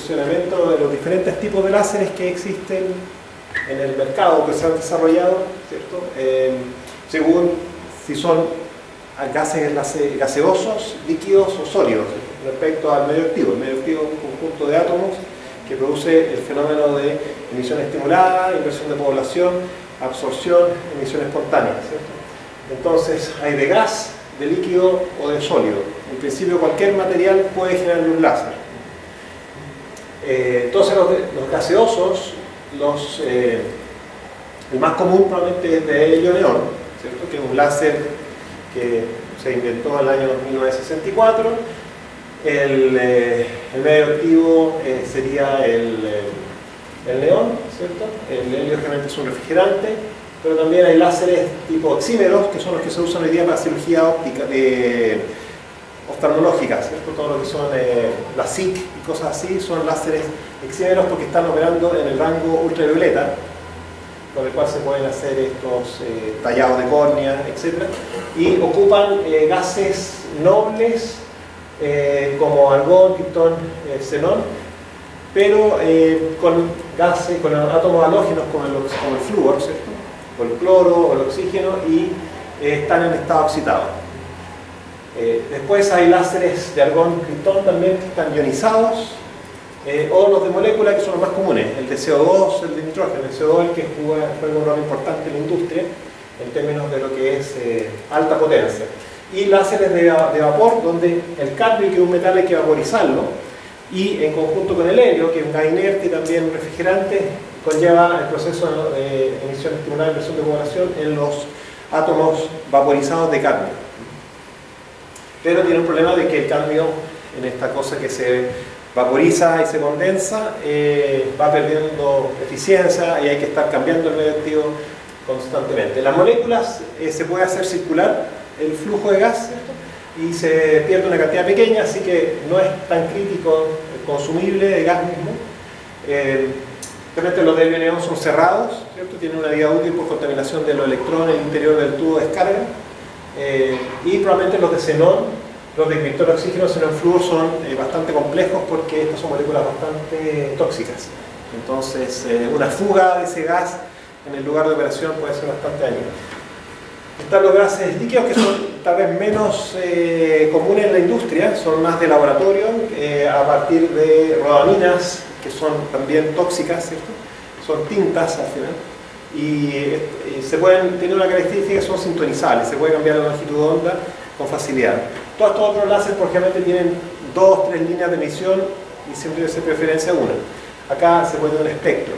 posicionamiento de los diferentes tipos de láseres que existen en el mercado, que se han desarrollado, ¿cierto? Según si son gases gaseosos, líquidos o sólidos, respecto al medio activo. El medio activo es un conjunto de átomos que produce el fenómeno de emisión estimulada, inversión de población, absorción, emisión espontánea, ¿cierto? Entonces hay de gas, de líquido o de sólido. En principio cualquier material puede generar un láser. Entonces los gaseosos, el más común probablemente es de helio-neón, ¿cierto? Que es un láser que se inventó en el año 1964. El medio activo sería el neón, ¿cierto? El helio generalmente es un refrigerante, pero también hay láseres tipo oxímeros, que son los que se usan hoy día para cirugía óptica, oftalmológica, ¿cierto? Todo lo que son la SIC y cosas así son láseres oxímeros porque están operando en el rango ultravioleta, con el cual se pueden hacer estos tallados de córnea, etc. Y ocupan gases nobles como argón, criptón, xenón, pero con gases, con átomos halógenos como el flúor, ¿cierto? O el cloro o el oxígeno, y están en estado excitado. Después hay láseres de argón, criptón también, que están ionizados, o los de molécula, que son los más comunes, el de CO2, el de nitrógeno. El CO2 el que juega un rol importante en la industria en términos de lo que es alta potencia. Y láseres de vapor, donde el cadmio, que es un metal, hay que vaporizarlo, y en conjunto con el helio, que es un gas inerte y también un refrigerante, conlleva el proceso de emisión estimulada, inversión de población en los átomos vaporizados de cadmio. Pero tiene un problema de que el cadmio, en esta cosa que se vaporiza y se condensa, va perdiendo eficiencia y hay que estar cambiando el medio activo constantemente. Las moléculas se puede hacer circular el flujo de gas, ¿cierto? Y se pierde una cantidad pequeña, así que no es tan crítico el consumible de gas mismo. Realmente los de helio-neón son cerrados, ¿cierto? Tienen una vida útil por contaminación de los electrones en el interior del tubo de descarga. Y probablemente los de xenón, los de criptón, oxígeno, xenón, flúor son bastante complejos porque estas son moléculas bastante tóxicas. Entonces una fuga de ese gas en el lugar de operación puede ser bastante dañina. Están los gases líquidos, que son tal vez menos comunes en la industria, son más de laboratorio, a partir de rodaminas, que son también tóxicas, ¿cierto? Son tintas al final, y se pueden tener una característica que son sintonizables, se puede cambiar la longitud de onda con facilidad. Todos estos otros láseres, por ejemplo, tienen 2 o 3 líneas de emisión y siempre debe ser preferencia una. Acá se puede tener un espectro.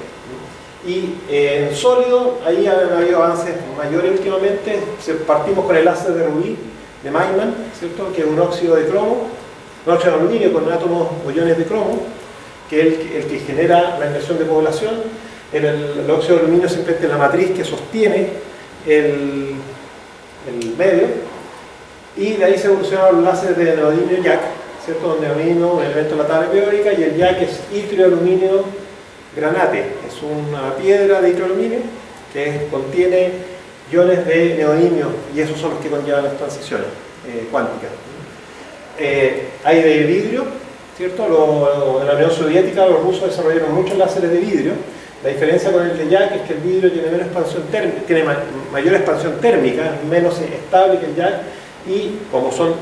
Y en sólido, ahí han habido avances mayores últimamente. Partimos con el láser de rubí, de Maiman, ¿cierto? Que es un óxido de cromo, un óxido de aluminio con átomos o iones de cromo, que es el que genera la inversión de población. El óxido de aluminio siempre es la matriz que sostiene el medio, y de ahí se evolucionaron los láseres de neodimio YAG, ¿cierto? Donde neodimio es un elemento de la tabla periódica y el YAG es itrio-aluminio granate, es una piedra de itrio-aluminio que contiene iones de neodimio, y esos son los que conllevan las transiciones cuánticas. Hay de vidrio, ¿cierto? En la Unión Soviética los rusos desarrollaron muchos láseres de vidrio. La diferencia con el de YAG es que el vidrio tiene menos expansión térmica, tiene mayor expansión térmica, menos estable que el YAG, y como son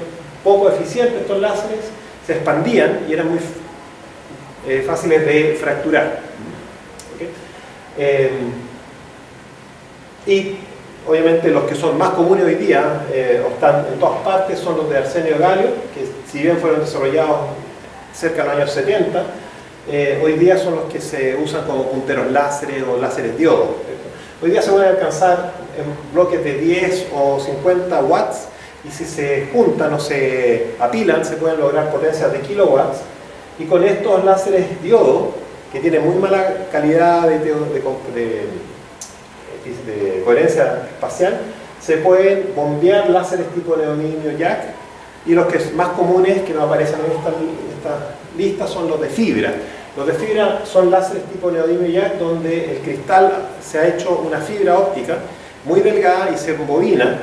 poco eficientes estos láseres, se expandían y eran muy fáciles de fracturar. ¿Okay? Y obviamente los que son más comunes hoy día, o están en todas partes, son los de arsenio galio, que si bien fueron desarrollados cerca de los años 70, hoy día son los que se usan como punteros láseres o láseres diodo. Hoy día se pueden alcanzar en bloques de 10 o 50 watts, y si se juntan o se apilan se pueden lograr potencias de kilowatts, y con estos láseres diodo, que tienen muy mala calidad de coherencia espacial, se pueden bombear láseres tipo neodimio YAG, y los que son más comunes, que no aparecen en esta lista, son los de fibra. Los de fibra son láseres tipo neodimio YAG, donde el cristal se ha hecho una fibra óptica muy delgada y se rebobina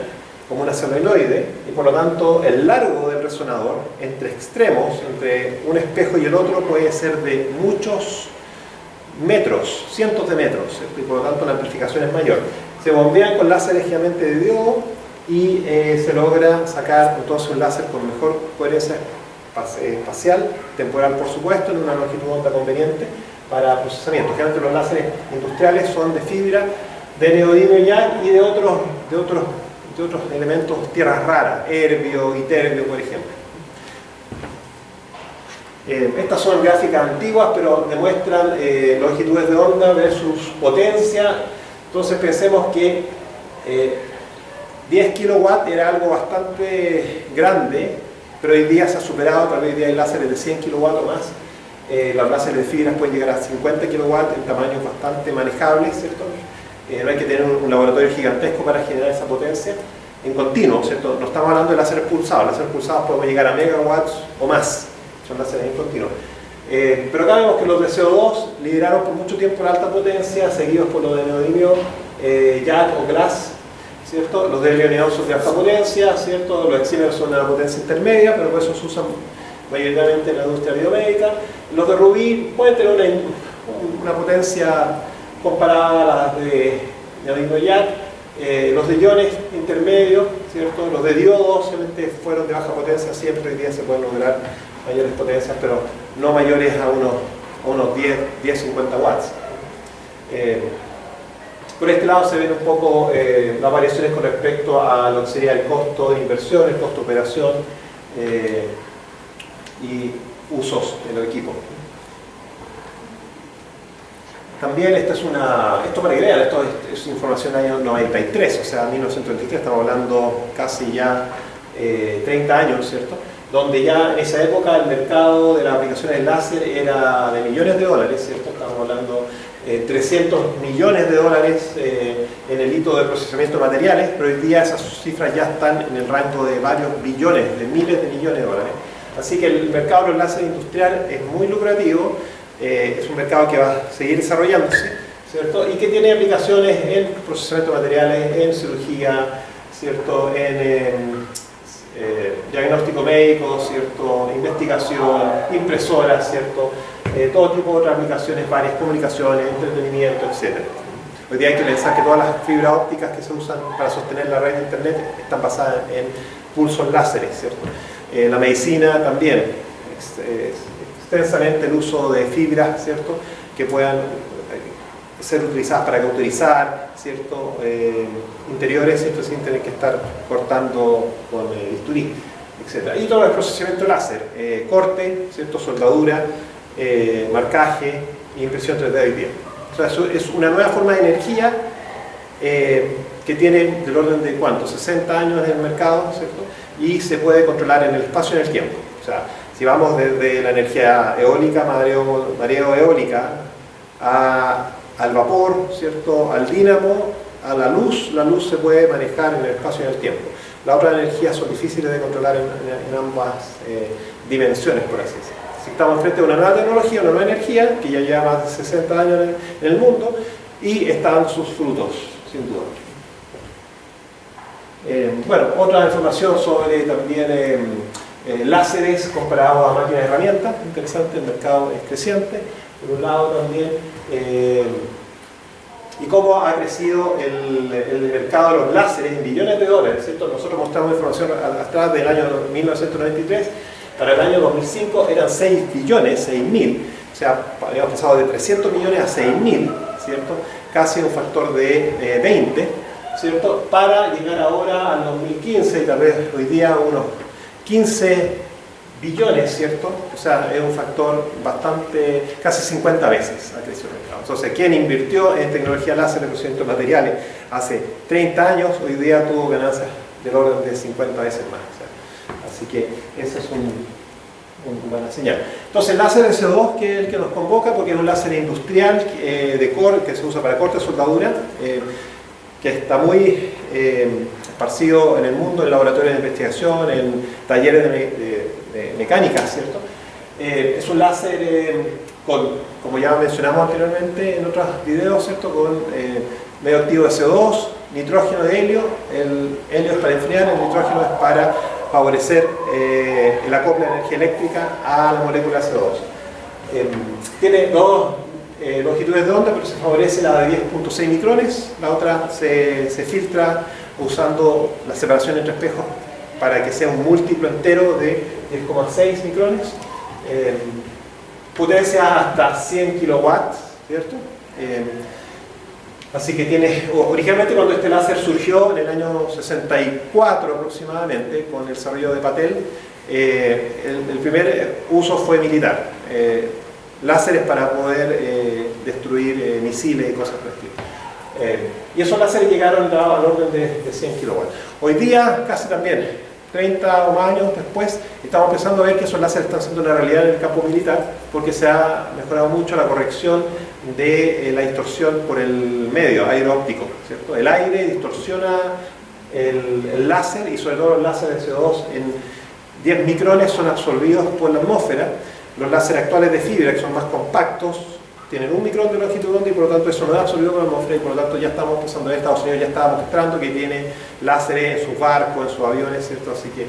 como una celuloide, y por lo tanto el largo del resonador entre extremos, entre un espejo y el otro, puede ser de muchos metros, cientos de metros, ¿cierto? Y por lo tanto la amplificación es mayor. Se bombean con láseres gigante de diodo y se logra sacar entonces un láser con mejor coherencia espacial, temporal por supuesto, en una longitud de onda conveniente para procesamiento. Generalmente los láseres industriales son de fibra, de neodimio jack y de otros elementos, tierras raras, herbio, iterbio, por ejemplo. Estas son gráficas antiguas, pero demuestran longitudes de onda versus potencia. Entonces pensemos que 10 kilowatts era algo bastante grande, pero hoy día se ha superado. Tal vez hoy día hay láseres de 100 kilowatts o más. Los láseres de fibras pueden llegar a 50 kilowatts en tamaños bastante manejables, ¿cierto? No hay que tener un laboratorio gigantesco para generar esa potencia en continuo, ¿cierto? No estamos hablando de láseres pulsados. Láseres pulsados podemos llegar a megawatts o más, son láseres en continuo. Pero acá vemos que los de CO2 lideraron por mucho tiempo la alta potencia, seguidos por los de neodimio, jack o glass, ¿cierto? Los de helio neón son de alta potencia, ¿cierto? Los exímeros son de una potencia intermedia, pero por eso se usan mayoritariamente en la industria biomédica. Los de rubí pueden tener una potencia comparada a las de neodimio jack. Los de iones intermedios, ¿cierto? Los de diodo obviamente fueron de baja potencia siempre. Hoy día se pueden lograr mayores potencias, pero no mayores a unos 10-50 watts. Por este lado se ven un poco las variaciones con respecto a lo que sería el costo de inversión, el costo de operación y usos de los equipos. También esto para que vean, esto es información del año 93, o sea, 1993, estamos hablando casi ya 30 años, ¿cierto? Donde ya en esa época el mercado de las aplicaciones de láser era de millones de dólares, ¿cierto? Estamos hablando 300 millones de dólares en el hito de procesamiento de materiales, pero hoy día esas cifras ya están en el rango de varios billones, de miles de millones de dólares. Así que el mercado de los láseres industrial es muy lucrativo. Es un mercado que va a seguir desarrollándose, ¿cierto? Y que tiene aplicaciones en procesamiento de materiales, en cirugía, ¿cierto? En diagnóstico médico, ¿cierto? Investigación, impresoras, ¿cierto? Todo tipo de otras aplicaciones, varias comunicaciones, entretenimiento, etc. Hoy día hay que pensar que todas las fibras ópticas que se usan para sostener la red de internet están basadas en pulsos láseres, ¿cierto? La medicina también, extensamente el uso de fibras, ¿cierto? Que puedan ser utilizadas para cauterizar, ¿cierto? Interiores, ¿cierto? Sin tener que estar cortando con bisturí, etc. Y todo el procesamiento láser, corte, ¿cierto? Soldadura, marcaje e impresión 3D hoy día. O sea, eso es una nueva forma de energía que tiene del orden de ¿cuánto? 60 años en el mercado, ¿cierto? Y se puede controlar en el espacio y en el tiempo. O sea, si vamos desde la energía eólica, mareo eólica, al vapor, ¿cierto? Al dínamo, a la luz se puede manejar en el espacio y en el tiempo. Las otras energías son difíciles de controlar en ambas dimensiones, por así decirlo. Si estamos frente a una nueva tecnología, una nueva energía, que ya lleva más de 60 años en el mundo, y están sus frutos, sin duda. Bueno, otra información sobre también láseres comparados a máquinas de herramientas, interesante, el mercado es creciente, por un lado también, y cómo ha crecido el mercado de los láseres en billones de dólares, ¿cierto? Nosotros mostramos información atrás del año 1993, para el año 2005 eran 6 billones, 6.000, o sea, habíamos pasado de 300 millones a 6.000, ¿cierto? Casi un factor de 20, ¿cierto? Para llegar ahora al 2015 y tal vez hoy día unos 15 billones, ¿cierto? O sea, es un factor bastante, casi 50 veces ha crecido el mercado. Entonces, quien invirtió en tecnología láser de procesamiento de materiales hace 30 años, hoy día tuvo ganancias del orden de 50 veces más. O sea, así que esa es una buena señal. Entonces, el láser de CO2, que es el que nos convoca, porque es un láser industrial de corte, que se usa para corte de soldadura, que está muy esparcido en el mundo, en laboratorios de investigación, en talleres de mecánica, ¿cierto? Es un láser como ya mencionamos anteriormente en otros videos, ¿cierto? Con medio activo de CO2, nitrógeno de helio. El helio es para enfriar, el nitrógeno es para favorecer el acople de energía eléctrica a la molécula CO2. Tiene dos longitudes de onda, pero se favorece la de 10.6 micrones, la otra se filtra usando la separación entre espejos para que sea un múltiplo entero de 10,6 micrones, potencia hasta 100 kilowatts, ¿cierto? Así que tiene, originalmente cuando este láser surgió en el año 64 aproximadamente, con el desarrollo de Patel, el primer uso fue militar, láseres para poder destruir misiles y cosas por el estilo. Y esos láseres llegaron al orden de 100 kilowatts. Hoy día, casi también, 30 o más años después, estamos empezando a ver que esos láseres están siendo una realidad en el campo militar, porque se ha mejorado mucho la corrección de la distorsión por el medio aeroóptico, ¿cierto? El aire distorsiona el láser, y sobre todo los láseres de CO2 en 10 micrones son absorbidos por la atmósfera. Los láseres actuales de fibra, que son más compactos, tienen 1 micrón de longitud de onda, y por lo tanto eso no es absorbido por la atmósfera, y por lo tanto ya estamos empezando a ver, Estados Unidos ya estaba mostrando que tiene láseres en sus barcos, en sus aviones, ¿cierto? Así que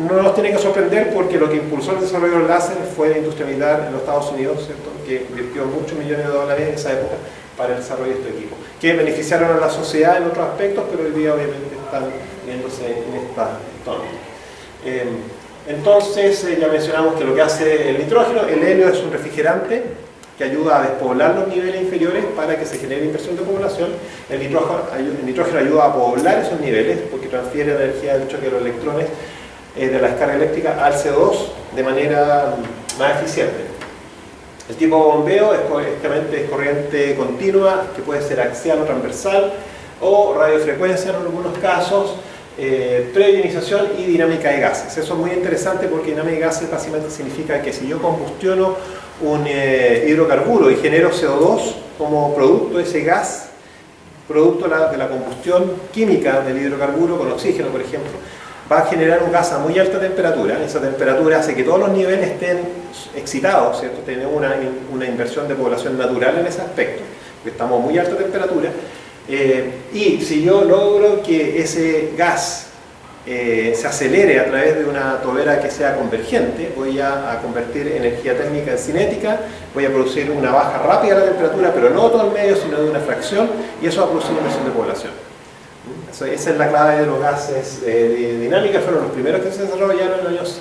no nos tiene que sorprender, porque lo que impulsó el desarrollo del láser fue la industria militar en los Estados Unidos, ¿cierto? Que invirtió muchos millones de dólares en esa época para el desarrollo de este equipo, que beneficiaron a la sociedad en otros aspectos, pero hoy día obviamente están viéndose en esta tono. Entonces ya mencionamos que lo que hace el nitrógeno, el helio es un refrigerante que ayuda a despoblar los niveles inferiores para que se genere inversión de población. El nitrógeno ayuda a poblar esos niveles porque transfiere la energía del choque de los electrones de la descarga eléctrica al CO2 de manera más eficiente. El tipo de bombeo es corriente continua, que puede ser axial o transversal, o radiofrecuencia en algunos casos, preionización y dinámica de gases. Eso es muy interesante, porque dinámica de gases básicamente significa que si yo combustiono un hidrocarburo y genero CO2 como producto de ese gas, producto de la combustión química del hidrocarburo con oxígeno, por ejemplo, va a generar un gas a muy alta temperatura. Esa temperatura hace que todos los niveles estén excitados, ¿cierto? Tenemos una inversión de población natural en ese aspecto, porque estamos a muy alta temperatura. Y si yo logro que ese gas se acelere a través de una tobera que sea convergente, voy a convertir energía térmica en cinética, voy a producir una baja rápida de la temperatura, pero no todo el medio, sino de una fracción, y eso va a producir una inversión de población. Esa es la clave de los gases de dinámica. Fueron los primeros que se desarrollaron en los años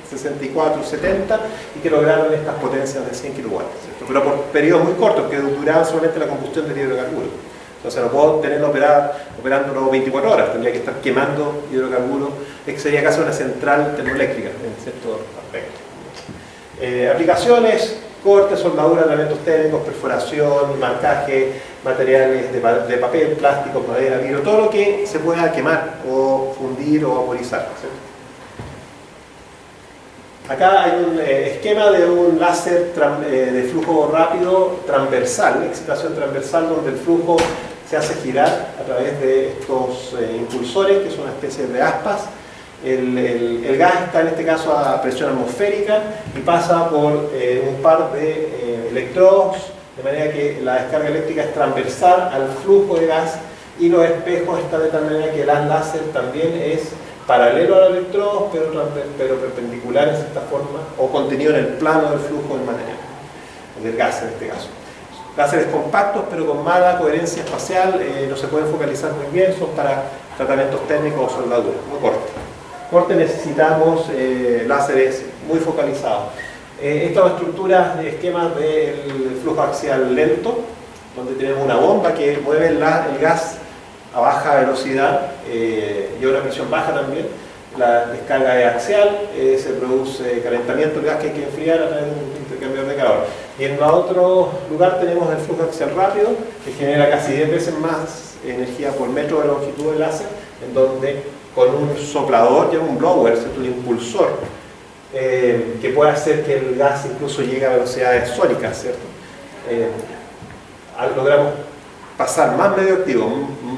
64, 70, y que lograron estas potencias de 100 kilowatts, ¿cierto? Pero por periodos muy cortos, que duraban solamente la combustión del hidrocarburo. Entonces no puedo tenerlo operándolo 24 horas, tendría que estar quemando hidrocarburos, que sería casi una central termoeléctrica en cierto aspecto. Aplicaciones: corte, soldadura de elementos técnicos, perforación, marcaje, materiales de papel, plástico, madera, vidrio, todo lo que se pueda quemar o fundir o vaporizar, ¿cierto? Acá hay un esquema de un láser de flujo rápido transversal, excitación transversal, donde el flujo se hace girar a través de estos impulsores, que son una especie de aspas. El gas está en este caso a presión atmosférica y pasa por un par de electrodos, de manera que la descarga eléctrica es transversal al flujo de gas, y los espejos están de tal manera que el haz láser también es paralelo a los electrodos, pero perpendicular en cierta forma, o contenido en el plano del flujo del material, del gas en este caso. Láseres compactos pero con mala coherencia espacial, no se pueden focalizar muy bien, son para tratamientos técnicos o soldadura, muy corte. Corte necesitamos láseres muy focalizados. Esta es una estructura de esquemas del flujo axial lento, donde tenemos una bomba que mueve el gas a baja velocidad y a una presión baja también. La descarga es axial, se produce calentamiento del gas que hay que enfriar a través de un intercambiador de calor. Y en otro lugar tenemos el flujo axial rápido, que genera casi 10 veces más energía por metro de longitud del láser, en donde con un soplador, ya un blower, ¿cierto? Un impulsor, que puede hacer que el gas incluso llegue a velocidades sónicas, ¿cierto? Logramos pasar más medio activo,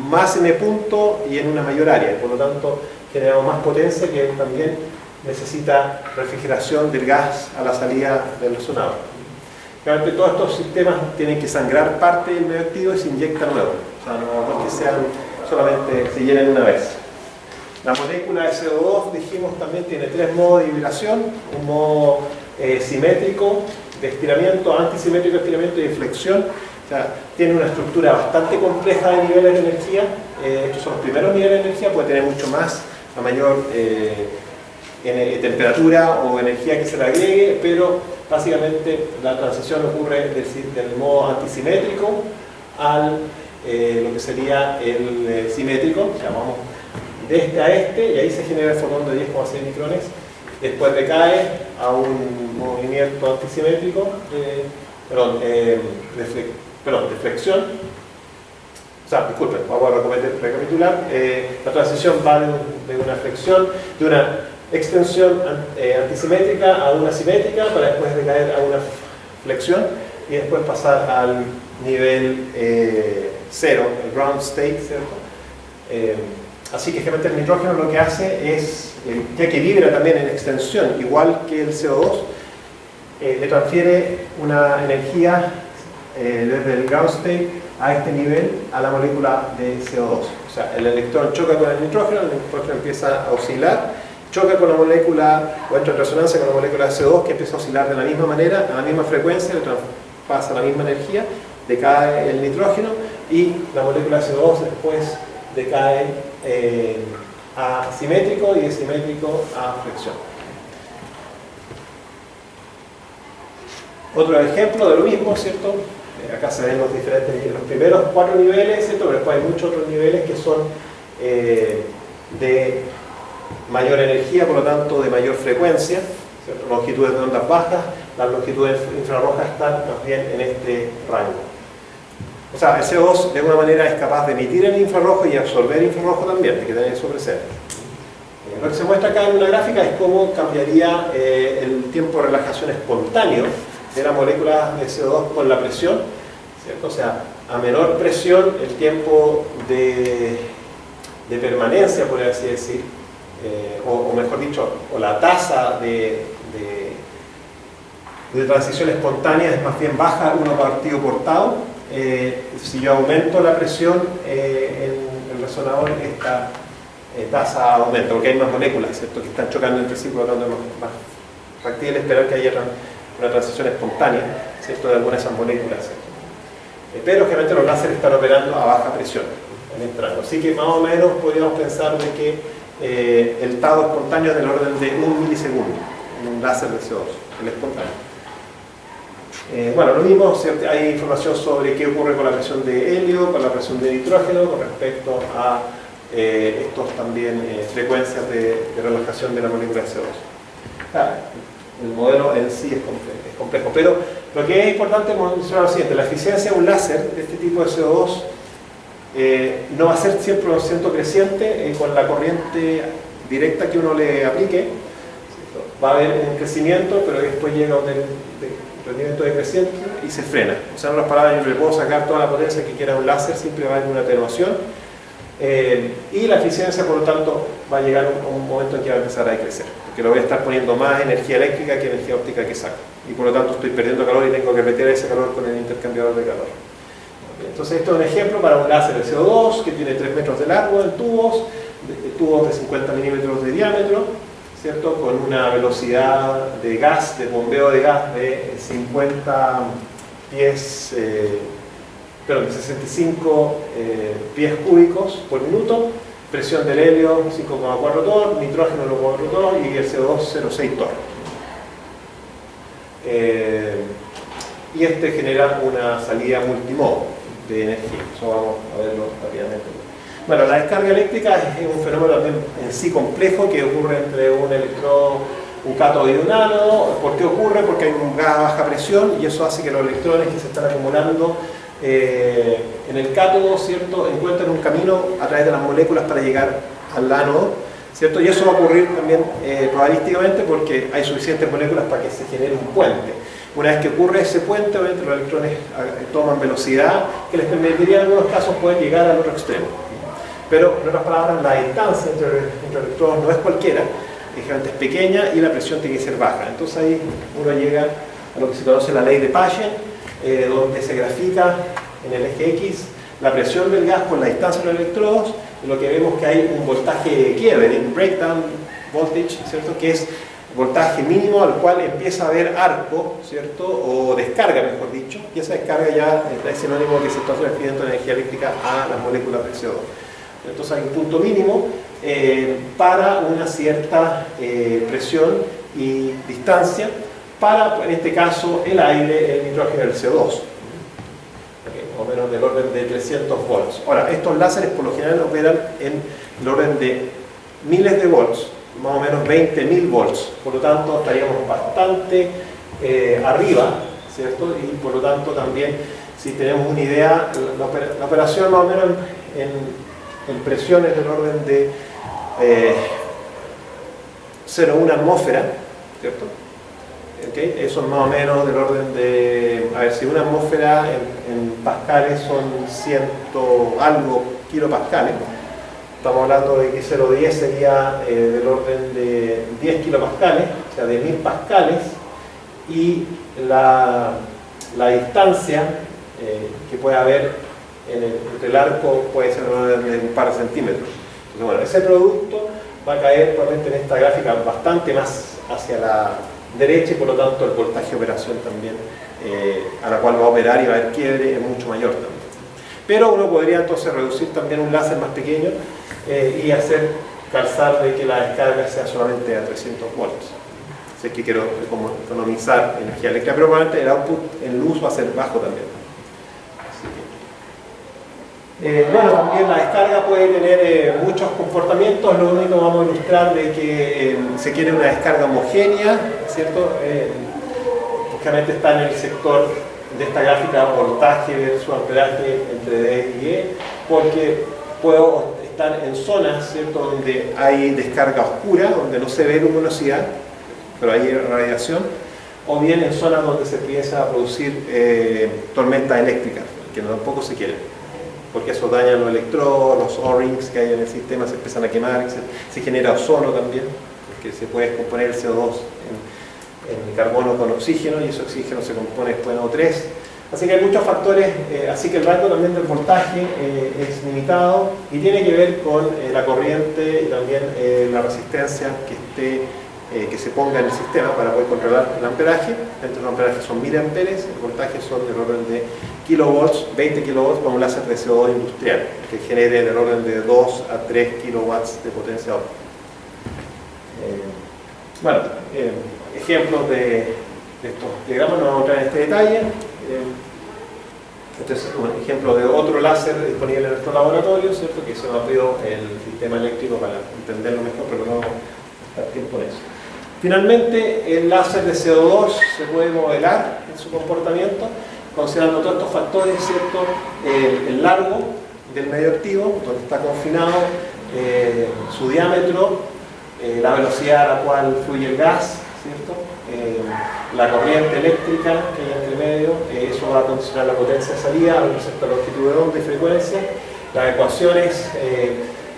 más en el punto y en una mayor área, y por lo tanto generamos más potencia, que también necesita refrigeración del gas a la salida del resonador. Realmente todos estos sistemas tienen que sangrar parte del medio activo y se inyecta nuevo, o sea, no es que sean solamente se llenen una vez. La molécula de CO2, dijimos, también tiene tres modos de vibración: un modo simétrico de estiramiento, antisimétrico de estiramiento y de flexión. O sea, tiene una estructura bastante compleja de niveles de energía. Estos son los primeros niveles de energía, puede tener mucho más a mayor temperatura o energía que se le agregue, pero básicamente la transición ocurre del modo antisimétrico al lo que sería el simétrico. O sea, vamos de este a este y ahí se genera el fotón de 10,6 micrones. Después decae a un movimiento antisimétrico, de flexión. O sea, disculpen, vamos a recapitular. La transición va de una flexión, de una extensión antisimétrica a una simétrica, para después decaer a una flexión y después pasar al nivel cero, el ground state, ¿cierto? Así que generalmente el nitrógeno lo que hace es, ya que vibra también en extensión, igual que el CO2, le transfiere una energía desde el ground state a este nivel a la molécula de CO2. O sea, el electrón choca con el nitrógeno empieza a oscilar, choca con la molécula o entra en resonancia con la molécula de CO2, que empieza a oscilar de la misma manera, a la misma frecuencia, le pasa la misma energía, decae el nitrógeno y la molécula de CO2 después decae a simétrico y de simétrico a flexión. Otro ejemplo de lo mismo, ¿cierto? Acá se ven los primeros 4 niveles, ¿cierto? Pero después hay muchos otros niveles que son de mayor energía, por lo tanto de mayor frecuencia, ¿cierto? Longitudes de ondas bajas, las longitudes infrarrojas están más bien en este rango. O sea, el CO2 de alguna manera es capaz de emitir el infrarrojo y absorber infrarrojo también, hay que tener eso presente. Lo que se muestra acá en una gráfica es cómo cambiaría el tiempo de relajación espontáneo de la molécula de CO2 con la presión, ¿cierto? O sea, a menor presión el tiempo de permanencia, por así decir, o mejor dicho, o la tasa de transición espontánea es más bien baja, 1 partido por tau. Si yo aumento la presión en el resonador, esta tasa aumenta, porque hay más moléculas, ¿cierto?, que están chocando entre sí, por lo tanto es más factible esperar que haya una transición espontánea, ¿cierto?, de algunas de esas moléculas, ¿cierto? Pero generalmente los láseres están operando a baja presión en el rango, así que más o menos podríamos pensar de que el tau espontáneo es del orden de 1 milisegundo en un láser de CO2, el espontáneo. Bueno, lo mismo, ¿cierto? Hay información sobre qué ocurre con la presión de helio, con la presión de nitrógeno, con respecto a estos también frecuencias de relajación de la molécula de CO2. El modelo en sí es complejo, pero lo que es importante mencionar es lo siguiente: la eficiencia de un láser de este tipo de CO2 no va a ser 100% creciente con la corriente directa que uno le aplique, ¿cierto? Va a haber un crecimiento, pero después llega a un rendimiento decreciente y se frena. O sea, en otras palabras, yo le puedo sacar toda la potencia que quiera un láser, siempre va a haber una atenuación, y la eficiencia, por lo tanto, va a llegar a un momento en que va a empezar a decrecer, porque lo voy a estar poniendo más energía eléctrica que energía óptica que saco, y por lo tanto estoy perdiendo calor y tengo que meter ese calor con el intercambiador de calor. Entonces, esto es un ejemplo para un láser de CO2 que tiene 3 metros de largo en tubos de 50 milímetros de diámetro, ¿cierto?, con una velocidad de gas, de bombeo de gas de 50 pies, de 65 pies cúbicos por minuto, presión del helio 5,4 torr, nitrógeno 1,4 torr y el CO2 0,6 torr. Y este genera una salida multimodo de energía. Eso vamos a verlo rápidamente. Bueno, la descarga eléctrica es un fenómeno también en sí complejo que ocurre entre un electrodo, un cátodo y un ánodo. ¿Por qué ocurre? Porque hay un gas a baja presión y eso hace que los electrones que se están acumulando en el cátodo, ¿cierto?, encuentren un camino a través de las moléculas para llegar al ánodo, ¿cierto? Y eso va a ocurrir también probabilísticamente porque hay suficientes moléculas para que se genere un puente. Una vez que ocurre ese puente, obviamente los electrones toman velocidad que les permitiría en algunos casos poder llegar al otro extremo. Pero, en otras palabras, la distancia entre electrones no es cualquiera, generalmente es pequeña y la presión tiene que ser baja. Entonces ahí uno llega a lo que se conoce la ley de Paschen, donde se grafica en el eje X la presión del gas por la distancia de los electrodos lo que vemos que hay un voltaje de quiebre, un breakdown voltage, ¿cierto? Que es voltaje mínimo al cual empieza a haber arco, ¿cierto? O descarga, mejor dicho, y esa descarga ya es sinónimo que se está transfiriendo energía eléctrica a las moléculas de CO2. Entonces hay un punto mínimo para una cierta presión y distancia para, en este caso, el aire, el nitrógeno y el CO2. Más o menos del orden de 300 volts. Ahora, estos láseres por lo general operan en el orden de miles de volts, más o menos 20.000 volts. Por lo tanto, estaríamos bastante arriba, ¿cierto? Y por lo tanto también, si tenemos una idea, la operación más o menos en presiones del orden de 0,1 atmósfera, ¿cierto? Okay. Eso es más o menos del orden de, a ver, si una atmósfera en pascales son 100 algo kilopascales, estamos hablando de que 0,10 sería del orden de 10 kilopascales, o sea, de 1000 pascales, y la distancia que puede haber entre el arco puede ser de un par de centímetros. Entonces, bueno, ese producto va a caer probablemente en esta gráfica bastante más hacia la derecha y por lo tanto el voltaje de operación también a la cual va a operar y va a haber quiebre es mucho mayor también. Pero uno podría entonces reducir también un láser más pequeño y hacer calzar de que la descarga sea solamente a 300 volts. Así que quiero como economizar energía eléctrica, pero probablemente el output en luz va a ser bajo también. Bueno, también la descarga puede tener muchos comportamientos. Lo único que vamos a ilustrar de que se quiere una descarga homogénea, ¿cierto? Básicamente está en el sector de esta gráfica voltaje versus amperaje entre D y E, porque puedo estar en zonas, ¿cierto?, donde hay descarga oscura, donde no se ve luminosidad, pero hay radiación, o bien en zonas donde se empieza a producir tormentas eléctricas, que tampoco se quieren, porque eso daña los electrodos, los O-rings que hay en el sistema se empiezan a quemar, se genera ozono también, porque se puede descomponer el CO2 en carbono con oxígeno y ese oxígeno se compone después en O3. Así que hay muchos factores, así que el rango también del voltaje es limitado y tiene que ver con la corriente y también la resistencia que se ponga en el sistema para poder controlar el amperaje. Entre los amperajes son 1000 amperes, el voltaje son del orden de kilovolts, 20 kilovolts para un láser de CO2 industrial, que genere del orden de 2 a 3 kilowatts de potencia óptica. Bueno, ejemplos de estos diagramas no vamos a entrar en este detalle. Este es un ejemplo de otro láser disponible en nuestro laboratorio, ¿cierto?, que se nos abrió el sistema eléctrico para entenderlo mejor, pero no vamos a estar tiempo en eso. Finalmente, el láser de CO2 se puede modelar en su comportamiento considerando todos estos factores, ¿cierto? El largo del medio activo, donde está confinado, su diámetro, la velocidad a la cual fluye el gas, ¿cierto? La corriente eléctrica que hay entre medio, eso va a condicionar la potencia de salida respecto a la longitud de onda y frecuencia. Las ecuaciones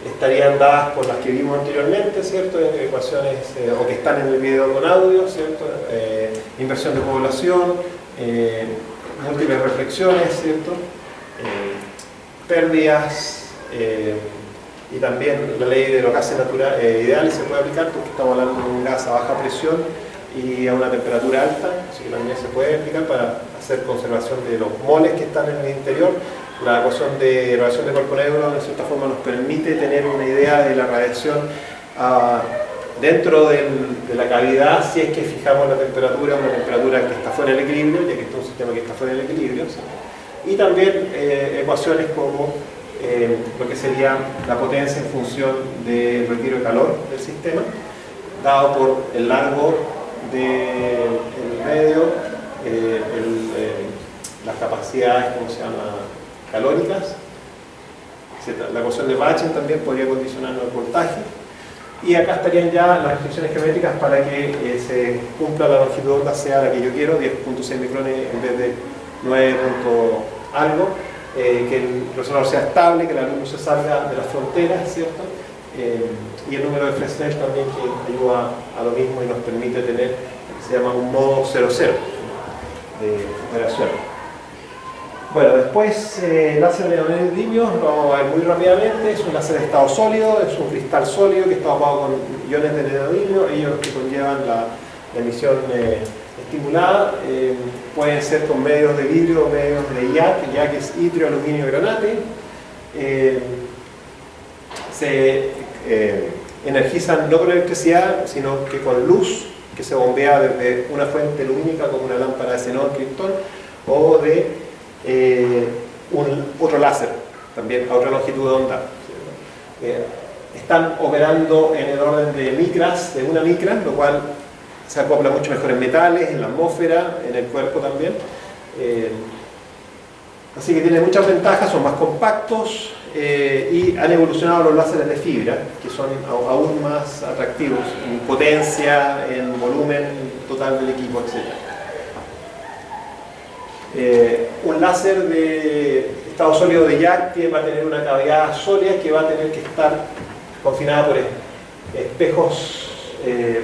estarían dadas por las que vimos anteriormente, ¿cierto? Ecuaciones o que están en el video con audio, ¿cierto? Inversión de población, múltiples reflexiones, ¿cierto? Pérdidas y también la ley de los gases ideales se puede aplicar porque estamos hablando de un gas a baja presión y a una temperatura alta, así que también se puede aplicar para hacer conservación de los moles que están en el interior. La ecuación de radiación de cuerpo negro de cierta forma nos permite tener una idea de la radiación dentro de la cavidad si es que fijamos la temperatura, una temperatura que está fuera del equilibrio, ya que este es un sistema que está fuera del equilibrio, ¿sí? Y también ecuaciones como lo que sería la potencia en función del retiro de calor del sistema, dado por el largo del medio, las capacidades, ¿cómo se llama?, calóricas, etc. La ecuación de Machen también podría condicionar el voltaje. Y acá estarían ya las restricciones geométricas para que se cumpla la longitud de onda sea la que yo quiero, 10.6 micrones en vez de 9. Algo, que el resonador sea estable, que la luz se salga de las fronteras, ¿cierto? Y el número de Fresnel también, que ayuda a lo mismo y nos permite tener lo que se llama un modo 0,0 de operación. Bueno, después láser de neodimio, lo vamos a ver muy rápidamente. Es un láser de estado sólido, es un cristal sólido que está dopado con iones de neodimio, ellos que conllevan la emisión estimulada. Pueden ser con medios de vidrio o medios de YAG. YAG es itrio, aluminio, granate. Se energizan no con electricidad, sino que con luz que se bombea desde una fuente lumínica como una lámpara de xenón, criptón, o de otro láser, también a otra longitud de onda. Están operando en el orden de micras, de una micra, lo cual se acopla mucho mejor en metales, en la atmósfera, en el cuerpo también. Así que tiene muchas ventajas, son más compactos y han evolucionado los láseres de fibra, que son aún más atractivos en potencia, en volumen total del equipo, etc. Un láser de estado sólido de YAG que va a tener una cavidad sólida que va a tener que estar confinada por espejos,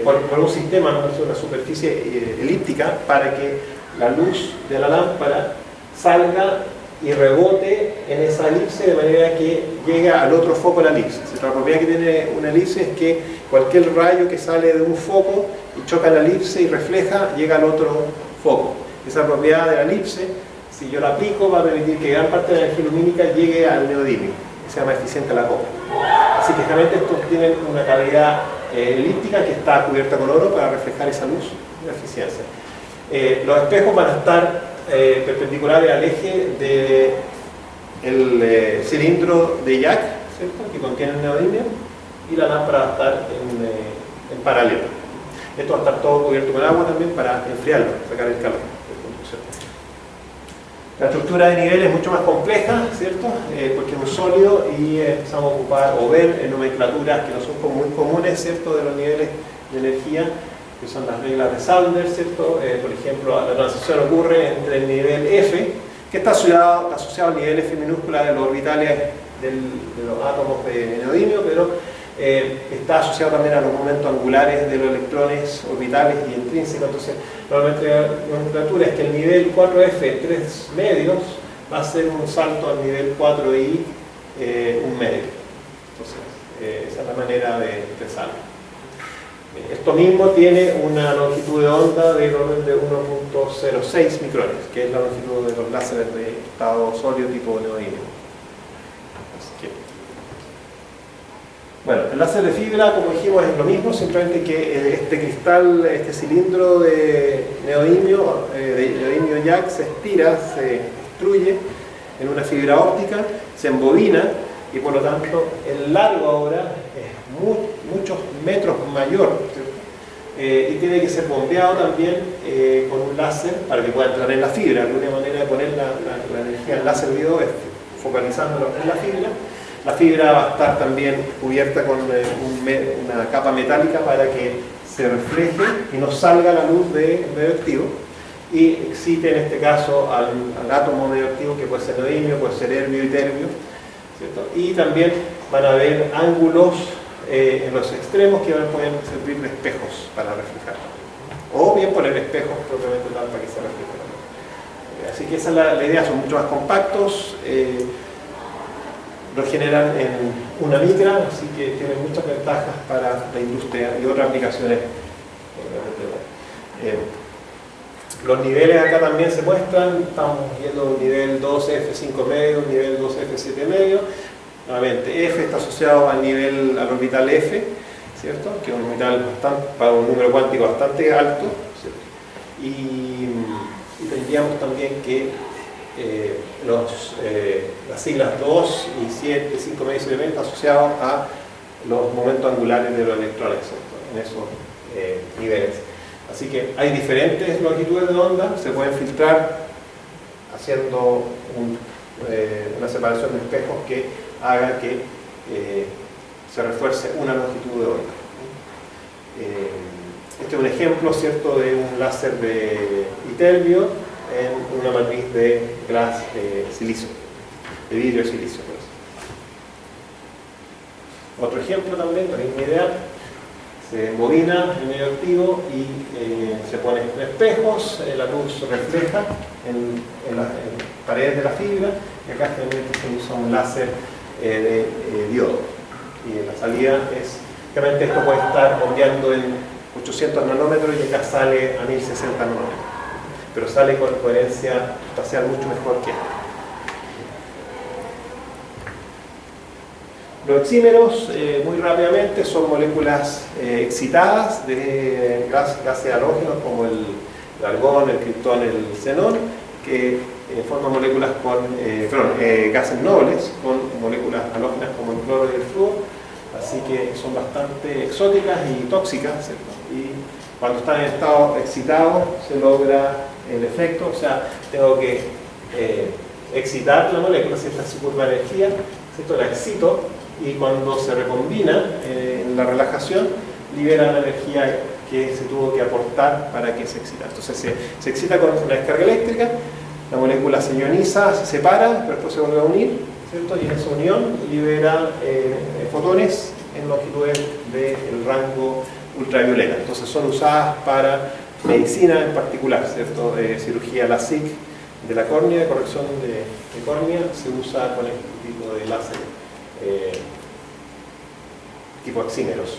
por un sistema, ¿no? Una superficie elíptica, para que la luz de la lámpara salga y rebote en esa elipse de manera que llegue al otro foco de la elipse. La propiedad que tiene una elipse es que cualquier rayo que sale de un foco y choca en la elipse y refleja, llega al otro foco. Esa propiedad de la elipse, si yo la aplico, va a permitir que gran parte de la energía lumínica llegue al neodimio, que sea más eficiente la copia. Así que realmente estos tienen una cavidad elíptica que está cubierta con oro para reflejar esa luz de eficiencia. Los espejos van a estar perpendiculares al eje del cilindro de YAG, ¿cierto? Que contiene el neodimio, y la lámpara va a estar en paralelo. Esto va a estar todo cubierto con agua también para enfriarlo, sacar el calor. La estructura de nivel es mucho más compleja, ¿cierto? Porque es un sólido y empezamos a ocupar o ver en nomenclaturas que no son muy comunes, ¿cierto? De los niveles de energía, que son las reglas de Sanders, ¿cierto? Por ejemplo, la transición ocurre entre el nivel F, que está asociado al nivel F minúscula de los orbitales de los átomos de neodimio, pero está asociado también a los momentos angulares de los electrones orbitales y intrínsecos. Entonces, normalmente la nomenclatura es que el nivel 4F 3 medios va a ser un salto al nivel 4I 1 medio. Entonces, esa es la manera de expresarlo. Esto mismo tiene una longitud de onda del orden de 1.06 micrones, que es la longitud de los láseres de estado sólido tipo neodimio. Bueno, el láser de fibra, como dijimos, es lo mismo, simplemente que este cristal, este cilindro de neodimio YAG se estira, se extruye en una fibra óptica, se embobina y por lo tanto el largo ahora es muchos metros mayor, y tiene que ser bombeado también con un láser para que pueda entrar en la fibra. La única manera de poner la energía del láser vivo es focalizándolo en la fibra. La fibra va a estar también cubierta con una capa metálica para que se refleje y no salga la luz del medio activo y excite en este caso al átomo medio activo, que puede ser neodimio, puede ser herbio y terbio, ¿cierto? Y también van a haber ángulos en los extremos que pueden servir de espejos para reflejar, o bien poner espejos propiamente tal para que se refleje. Así que esa es la idea, son mucho más compactos. Lo generan en una micra, así que tienen muchas ventajas para la industria y otras aplicaciones. Los niveles acá también se muestran, estamos viendo un nivel 2F5 medio, un nivel 2F7 medio. Nuevamente, F está asociado al orbital F, ¿cierto? Que es un orbital para un número cuántico bastante alto, ¿cierto? Y tendríamos también que las siglas 2 y 7, 5 medios y 7 está asociado a los momentos angulares de los electrones, ¿cierto? En esos niveles. Así que hay diferentes longitudes de onda, se pueden filtrar haciendo una separación de espejos que haga que se refuerce una longitud de onda. Este es un ejemplo, ¿cierto?, de un láser de iterbio en una matriz de glass de silicio, de vidrio de silicio. Otro ejemplo también, la misma idea, se embobina el medio activo y se pone en espejos, la luz refleja en las paredes de la fibra, y acá generalmente se usa un láser de diodo. Y la salida es, realmente esto puede estar bombeando en 800 nanómetros y acá sale a 1060 nanómetros, pero sale con coherencia espacial mucho mejor que esto. Los oxímeros, muy rápidamente, son moléculas excitadas de gases halógenos como el argón, el criptón, el xenón, que forman moléculas con, gases nobles con moléculas halógenas como el cloro y el flúor, así que son bastante exóticas y tóxicas, ¿cierto? Y cuando están en estado excitado se logra el efecto, o sea, tengo que excitar la molécula, si esta es su curva de energía, ¿cierto? La excito, y cuando se recombina en la relajación, libera la energía que se tuvo que aportar para que se excita. Entonces se excita con una descarga eléctrica, la molécula se ioniza, se separa, pero después se vuelve a unir, ¿cierto? Y en esa unión libera fotones en longitudes del rango ultravioleta. Entonces son usadas para medicina en particular, ¿cierto? Cirugía LASIK de la córnea, de corrección de córnea, se usa con este tipo de láser tipo oxímeros.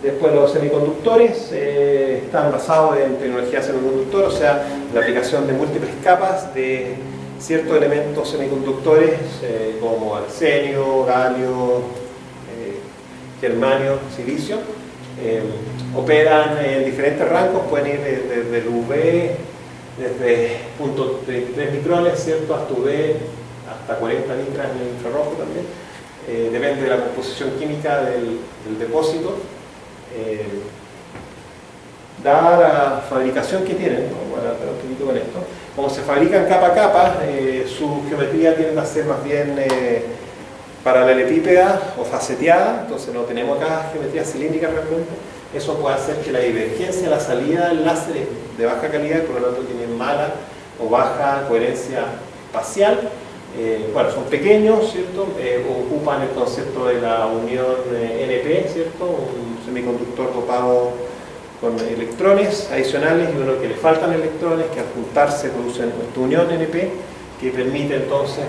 Después los semiconductores están basados en tecnología semiconductor, o sea, la aplicación de múltiples capas de ciertos elementos semiconductores como arsenio, galio, germanio, silicio. Operan en diferentes rangos, pueden ir desde el UV, desde 0.3 micrones, ¿cierto?, hasta UV, hasta 40 micras en el infrarrojo también. Depende de la composición química del depósito. Dada la fabricación que tienen, vamos a hablar un poquito con esto, como se fabrican capa a capa, su geometría tiende a ser más bien paralelepípeda o faceteada, entonces no tenemos acá geometría cilíndrica realmente. Eso puede hacer que la divergencia, la salida del láser es de baja calidad, por lo tanto tienen mala o baja coherencia espacial. Bueno, son pequeños, ¿cierto? Ocupan el concepto de la unión NP, ¿cierto? Un semiconductor dopado con electrones adicionales y uno que le faltan electrones, que al juntarse producen esta unión NP, que permite entonces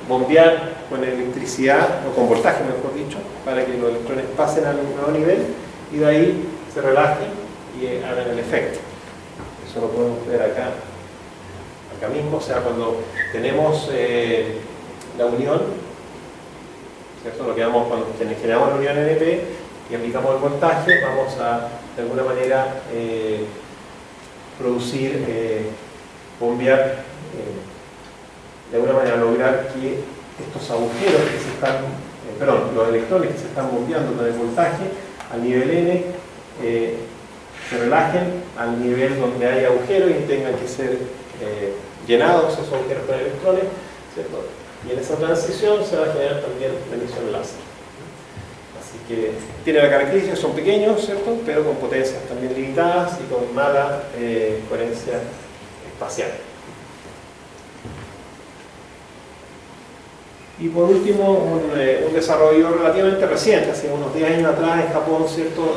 bombear con electricidad, o con voltaje mejor dicho, para que los electrones pasen al nuevo nivel y de ahí se relajen y hagan el efecto. Eso lo podemos ver acá mismo, o sea, cuando tenemos la unión, ¿cierto? Lo que vamos cuando generamos la unión NP y aplicamos el voltaje, vamos a de alguna manera producir, bombear, de alguna manera lograr que estos agujeros que se están, los electrones que se están bombeando con el voltaje al nivel N se relajen al nivel donde hay agujeros y tengan que ser llenados esos agujeros con electrones, ¿cierto? Y en esa transición se va a generar también la emisión láser. Así que tiene la característica, son pequeños, ¿cierto?, pero con potencias también limitadas y con mala coherencia espacial. Y por último, un desarrollo relativamente reciente, hace unos 10 años atrás en Japón, ¿cierto?,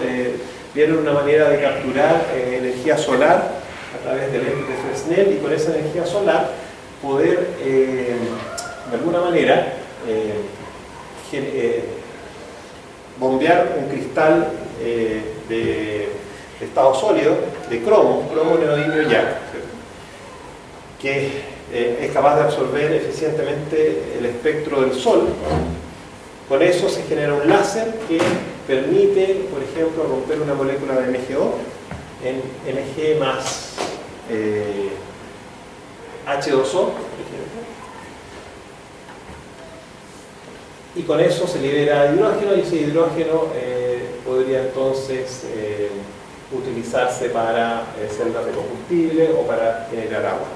vieron una manera de capturar energía solar a través de lentes de Fresnel y con esa energía solar poder, de alguna manera, bombear un cristal de estado sólido, de cromo neodimio YAG, que es capaz de absorber eficientemente el espectro del Sol. Con eso se genera un láser que permite, por ejemplo, romper una molécula de MgO en Mg más H2O, por ejemplo. Y con eso se libera hidrógeno y ese hidrógeno podría entonces utilizarse para celdas de combustible o para generar agua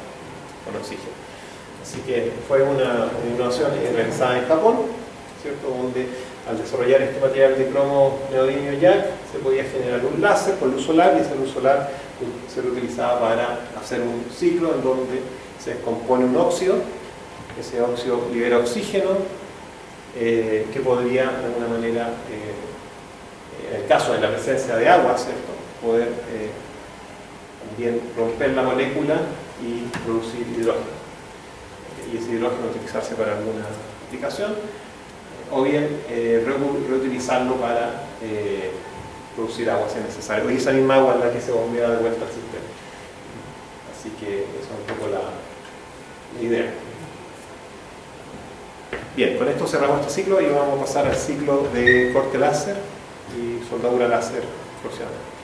con oxígeno. Así que fue una innovación realizada en Japón, ¿cierto?, donde al desarrollar este material de cromo neodimio YAG se podía generar un láser con luz solar y esa luz solar se utilizaba para hacer un ciclo en donde se descompone un óxido, ese óxido libera oxígeno, que podría de alguna manera, en el caso de la presencia de agua, ¿cierto?, poder también romper la molécula y producir hidrógeno. Y ese hidrógeno utilizarse para alguna aplicación, o bien reutilizarlo para producir agua si es necesario, y esa misma agua es la que se bombea de vuelta al sistema. Así que esa es un poco la idea. Bien, con esto cerramos este ciclo y vamos a pasar al ciclo de corte láser y soldadura láser próximamente.